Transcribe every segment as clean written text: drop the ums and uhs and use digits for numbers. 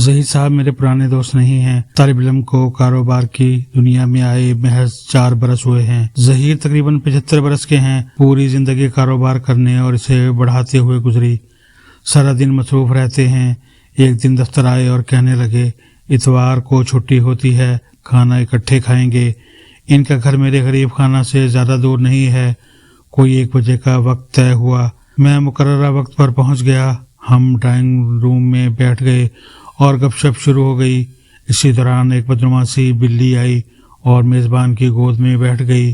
ظہیر صاحب میرے پرانے دوست نہیں ہیں۔ طالب علم کو کاروبار کی دنیا میں آئے محض 4 برس ہوئے ہیں۔ ظہیر تقریباً 75 برس کے ہیں۔ پوری زندگی کاروبار کرنے اور اسے بڑھاتے ہوئے گزری۔ سارا دن مصروف رہتے ہیں۔ ایک دن دفتر آئے اور کہنے لگے اتوار کو چھٹی ہوتی ہے، کھانا اکٹھے کھائیں گے۔ ان کا گھر میرے غریب خانہ سے زیادہ دور نہیں ہے۔ کوئی 1 بجے کا وقت طے ہوا۔ میں مقررہ وقت پر پہنچ گیا۔ ہم ڈرائنگ روم میں بیٹھ گئے اور گپ شپ شروع ہو گئی۔ اسی دوران ایک بدنما سی بلی آئی اور میزبان کی گود میں بیٹھ گئی۔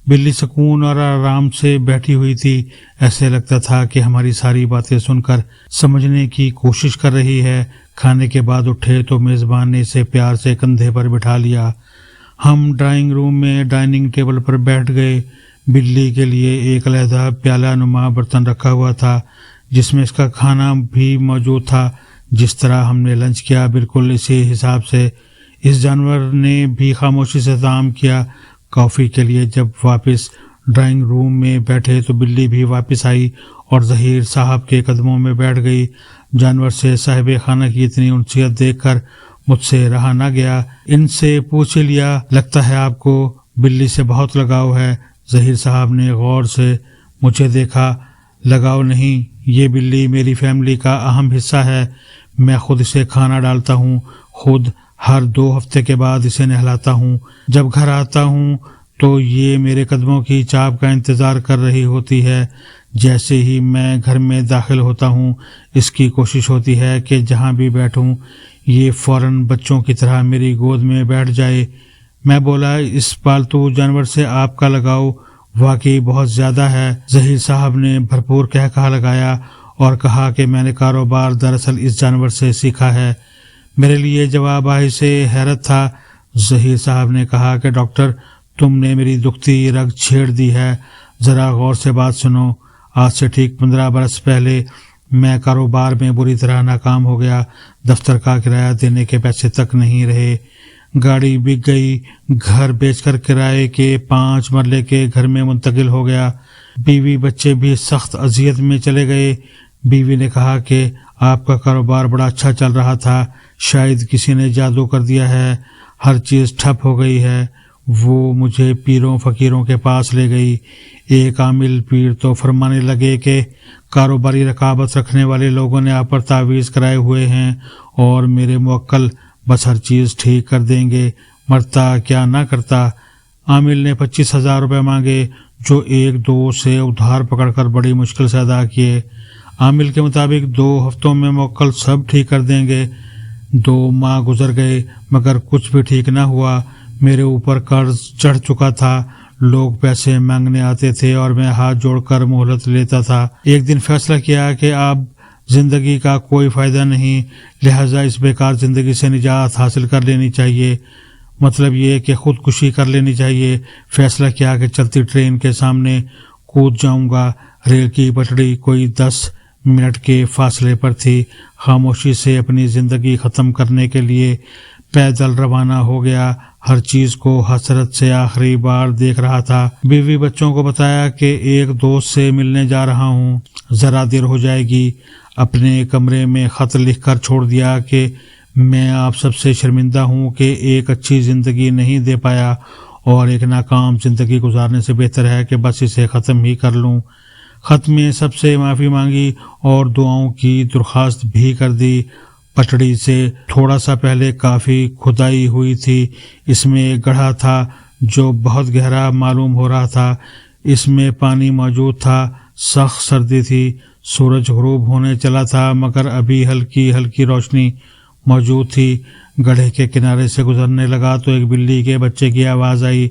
بلی سکون اور آرام سے بیٹھی ہوئی تھی۔ ایسے لگتا تھا کہ ہماری ساری باتیں سن کر سمجھنے کی کوشش کر رہی ہے۔ کھانے کے بعد اٹھے تو میزبان نے اسے پیار سے کندھے پر بٹھا لیا۔ ہم ڈرائنگ روم میں ڈائننگ ٹیبل پر بیٹھ گئے۔ بلی کے لیے ایک علیحدہ پیالہ نما برتن رکھا ہوا تھا جس میں اس کا کھانا بھی موجود تھا۔ جس طرح ہم نے لنچ کیا بالکل اسی حساب سے اس جانور نے بھی خاموشی سے طعام کیا۔ کافی کے لیے جب واپس ڈرائنگ روم میں بیٹھے تو بلی بھی واپس آئی اور ظہیر صاحب کے قدموں میں بیٹھ گئی۔ جانور سے صاحب خانہ کی اتنی انسیت دیکھ کر مجھ سے رہا نہ گیا۔ ان سے پوچھ لیا لگتا ہے آپ کو بلی سے بہت لگاؤ ہے؟ ظہیر صاحب نے غور سے مجھے دیکھا۔ لگاؤ نہیں، یہ بلی میری فیملی کا اہم حصہ ہے۔ میں خود اسے کھانا ڈالتا ہوں، خود ہر 2 ہفتے کے بعد اسے نہلاتا ہوں۔ جب گھر آتا ہوں تو یہ میرے قدموں کی چاپ کا انتظار کر رہی ہوتی ہے۔ جیسے ہی میں گھر میں داخل ہوتا ہوں اس کی کوشش ہوتی ہے کہ جہاں بھی بیٹھوں یہ فوراً بچوں کی طرح میری گود میں بیٹھ جائے۔ میں بولا اس پالتو جانور سے آپ کا لگاؤ واقعی بہت زیادہ ہے۔ ظہیر صاحب نے بھرپور کہا لگایا اور کہا کہ میں نے کاروبار دراصل اس جانور سے سیکھا ہے۔ میرے لیے جواب آئی سے حیرت تھا۔ ظہیر صاحب نے کہا کہ ڈاکٹر تم نے میری دکھتی رگ چھیڑ دی ہے، ذرا غور سے بات سنو۔ آج سے ٹھیک 15 برس پہلے میں کاروبار میں بری طرح ناکام ہو گیا۔ دفتر کا کرایہ دینے کے پیسے تک نہیں رہے، گاڑی بک گئی، گھر بیچ کر کرائے کے 5 مرلے کے گھر میں منتقل ہو گیا۔ بیوی بچے بھی سخت اذیت میں چلے گئے۔ بیوی نے کہا کہ آپ کا کاروبار بڑا اچھا چل رہا تھا، شاید کسی نے جادو کر دیا ہے، ہر چیز ٹھپ ہو گئی ہے۔ وہ مجھے پیروں فقیروں کے پاس لے گئی۔ ایک عامل پیر تو فرمانے لگے کہ کاروباری رقابت رکھنے والے لوگوں نے آپ پر تعویذ کرائے ہوئے ہیں اور میرے موکل بس ہر چیز ٹھیک کر دیں گے، مرتا کیا نہ کرتا۔ عامل نے 25,000 روپے مانگے جو ایک دوست سے ادھار پکڑ کر بڑی مشکل سے ادا کیے۔ عامل کے مطابق 2 ہفتوں میں موکل سب ٹھیک کر دیں گے۔ 2 ماہ گزر گئے مگر کچھ بھی ٹھیک نہ ہوا۔ میرے اوپر قرض چڑھ چکا تھا، لوگ پیسے مانگنے آتے تھے اور میں ہاتھ جوڑ کر مہلت لیتا تھا۔ ایک دن فیصلہ کیا کہ اب زندگی کا کوئی فائدہ نہیں، لہٰذا اس بیکار زندگی سے نجات حاصل کر لینی چاہیے، مطلب یہ کہ خودکشی کر لینی چاہیے۔ فیصلہ کیا کہ چلتی ٹرین کے سامنے کود جاؤں گا۔ ریل کی پٹڑی کوئی 10 منٹ کے فاصلے پر تھی۔ خاموشی سے اپنی زندگی ختم کرنے کے لیے پیدل روانہ ہو گیا۔ ہر چیز کو حسرت سے آخری بار دیکھ رہا تھا۔ بیوی بچوں کو بتایا کہ ایک دوست سے ملنے جا رہا ہوں، ذرا دیر ہو جائے گی۔ اپنے کمرے میں خط لکھ کر چھوڑ دیا کہ میں آپ سب سے شرمندہ ہوں کہ ایک اچھی زندگی نہیں دے پایا اور ایک ناکام زندگی گزارنے سے بہتر ہے کہ بس اسے ختم ہی کر لوں۔ خط میں سب سے معافی مانگی اور دعاؤں کی درخواست بھی کر دی۔ پٹڑی سے تھوڑا سا پہلے کافی کھدائی ہوئی تھی۔ اس میں ایک گڑھا تھا جو بہت گہرا معلوم ہو رہا تھا۔ اس میں پانی موجود تھا۔ سخت سردی تھی، سورج غروب ہونے چلا تھا مگر ابھی ہلکی ہلکی روشنی موجود تھی۔ گڑھے کے کنارے سے گزرنے لگا تو ایک بلی کے بچے کی آواز آئی۔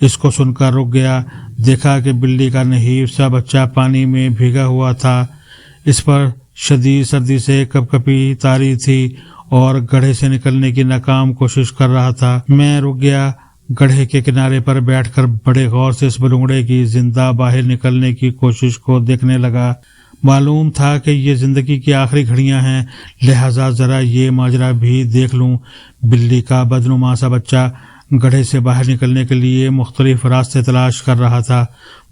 اس کو سن کر رک گیا، دیکھا کہ بلی کا نحیف سا بچہ پانی میں بھیگا ہوا تھا۔ اس پر شدید سردی سے کپ کپی تاری تھی اور گڑھے سے نکلنے کی ناکام کوشش کر رہا تھا۔ میں رک گیا، گڑھے کے کنارے پر بیٹھ کر بڑے غور سے اس بلونگڑے کی زندہ باہر نکلنے کی کوشش کو دیکھنے لگا۔ معلوم تھا کہ یہ زندگی کی آخری گھڑیاں ہیں، لہٰذا ذرا یہ ماجرا بھی دیکھ لوں۔ بلی کا بدنما سا بچہ گڑھے سے باہر نکلنے کے لیے مختلف راستے تلاش کر رہا تھا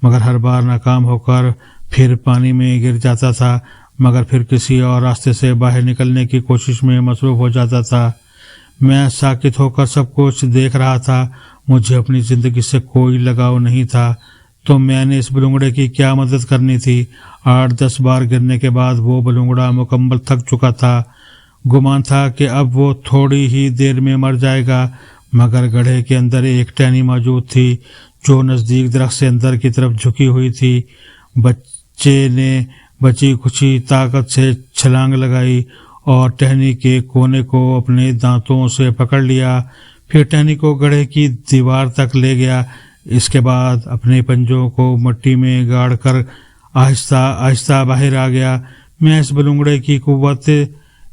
مگر ہر بار ناکام ہو کر پھر پانی میں گر جاتا تھا۔ مگر پھر کسی اور راستے سے باہر نکلنے کی کوشش میں مصروف ہو جاتا تھا۔ میں ساکت ہو کر سب کچھ دیکھ رہا تھا، مجھے اپنی زندگی سے کوئی لگاؤ نہیں تھا، تو میں نے اس بلونگڑے کی کیا مدد کرنی تھی؟ 8-10 بار گرنے کے بعد وہ بلونگڑا مکمل تھک چکا تھا، گمان تھا کہ اب وہ تھوڑی ہی دیر میں مر جائے گا، مگر گڑھے کے اندر ایک ٹہنی موجود تھی جو نزدیک درخت سے اندر کی طرف جھکی ہوئی تھی۔ بچے نے بچی کچھی طاقت سے چھلانگ لگائی اور ٹہنی کے کونے کو اپنے دانتوں سے پکڑ لیا، پھر ٹہنی کو گڑھے کی دیوار تک لے گیا۔ اس کے بعد اپنے پنجوں کو مٹی میں گاڑ کر آہستہ آہستہ باہر آ گیا۔ میں اس بلونگڑے کی قوت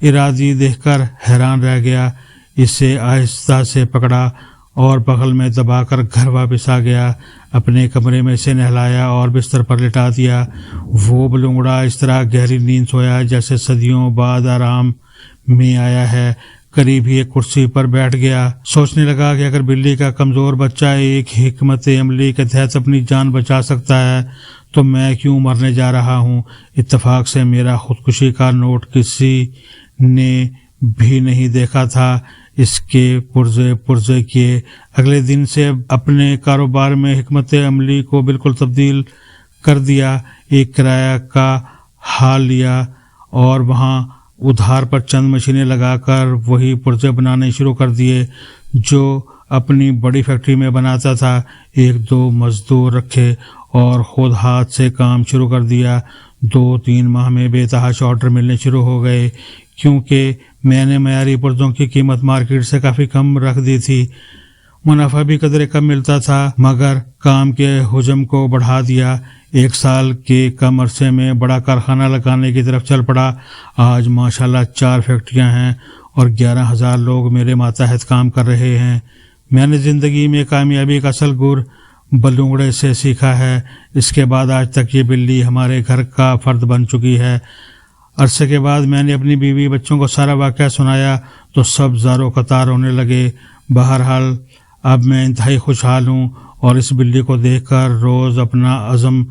ارادی دیکھ کر حیران رہ گیا، اسے آہستہ سے پکڑا اور بغل میں دبا کر گھر واپس آ گیا، اپنے کمرے میں اسے نہلایا اور بستر پر لٹا دیا۔ وہ بلونگڑا اس طرح گہری نیند سویا جیسے صدیوں بعد آرام میں آیا ہے۔ قریب ہی ایک کرسی پر بیٹھ گیا، سوچنے لگا کہ اگر بلی کا کمزور بچہ ایک حکمت عملی کے تحت اپنی جان بچا سکتا ہے تو میں کیوں مرنے جا رہا ہوں؟ اتفاق سے میرا خودکشی کا نوٹ کسی نے بھی نہیں دیکھا تھا۔ اس کے پرزے کیے اگلے دن سے اپنے کاروبار میں حکمت عملی کو بالکل تبدیل کر دیا۔ ایک کرایہ کا ہال لیا اور وہاں ادھار پر چند مشینیں لگا کر وہی پرزے بنانے شروع کر دیے جو اپنی بڑی فیکٹری میں بناتا تھا۔ 1-2 مزدور رکھے اور خود ہاتھ سے کام شروع کر دیا۔ 2-3 ماہ میں بے تحاشا آرڈر ملنے شروع ہو گئے، کیونکہ میں نے معیاری پرزوں کی قیمت مارکیٹ سے کافی کم رکھ دی تھی۔ منافع بھی قدرے کم ملتا تھا، مگر کام کے حجم کو بڑھا دیا۔ 1 سال کے کم عرصے میں بڑا کارخانہ لگانے کی طرف چل پڑا۔ آج ماشاءاللہ 4 فیکٹریاں ہیں اور 11,000 لوگ میرے ماتحت کام کر رہے ہیں۔ میں نے زندگی میں کامیابی کا اصل گر بلونگڑے سے سیکھا ہے۔ اس کے بعد آج تک یہ بلی ہمارے گھر کا فرد بن چکی ہے۔ عرصے کے بعد میں نے اپنی بیوی بچوں کو سارا واقعہ سنایا تو سب زارو قطار ہونے لگے۔ بہرحال اب میں انتہائی خوشحال ہوں اور اس بلی کو دیکھ کر روز اپنا عزم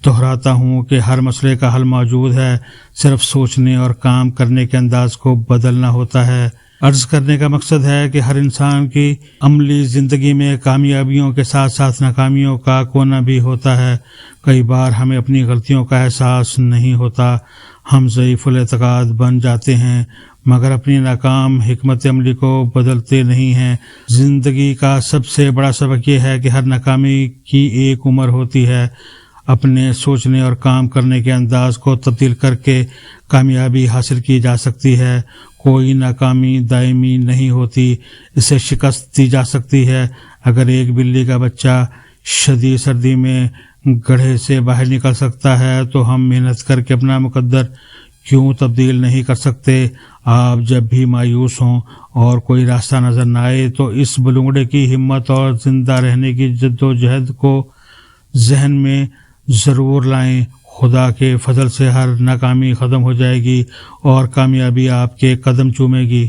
دہراتا ہوں کہ ہر مسئلے کا حل موجود ہے، صرف سوچنے اور کام کرنے کے انداز کو بدلنا ہوتا ہے۔ عرض کرنے کا مقصد ہے کہ ہر انسان کی عملی زندگی میں کامیابیوں کے ساتھ ساتھ ناکامیوں کا کونا بھی ہوتا ہے۔ کئی بار ہمیں اپنی غلطیوں کا احساس نہیں ہوتا، ہم ضعیف الاعتقاد بن جاتے ہیں، مگر اپنی ناکام حکمت عملی کو بدلتے نہیں ہیں۔ زندگی کا سب سے بڑا سبق یہ ہے کہ ہر ناکامی کی ایک عمر ہوتی ہے۔ اپنے سوچنے اور کام کرنے کے انداز کو تبدیل کر کے کامیابی حاصل کی جا سکتی ہے۔ کوئی ناکامی دائمی نہیں ہوتی، اسے شکست دی جا سکتی ہے۔ اگر ایک بلی کا بچہ شدید سردی میں گڑھے سے باہر نکل سکتا ہے تو ہم محنت کر کے اپنا مقدر کیوں تبدیل نہیں کر سکتے؟ آپ جب بھی مایوس ہوں اور کوئی راستہ نظر نہ آئے تو اس بلونگڑے کی ہمت اور زندہ رہنے کی جد و جہد کو ذہن میں ضرور لائیں۔ خدا کے فضل سے ہر ناکامی ختم ہو جائے گی اور کامیابی آپ کے قدم چومے گی۔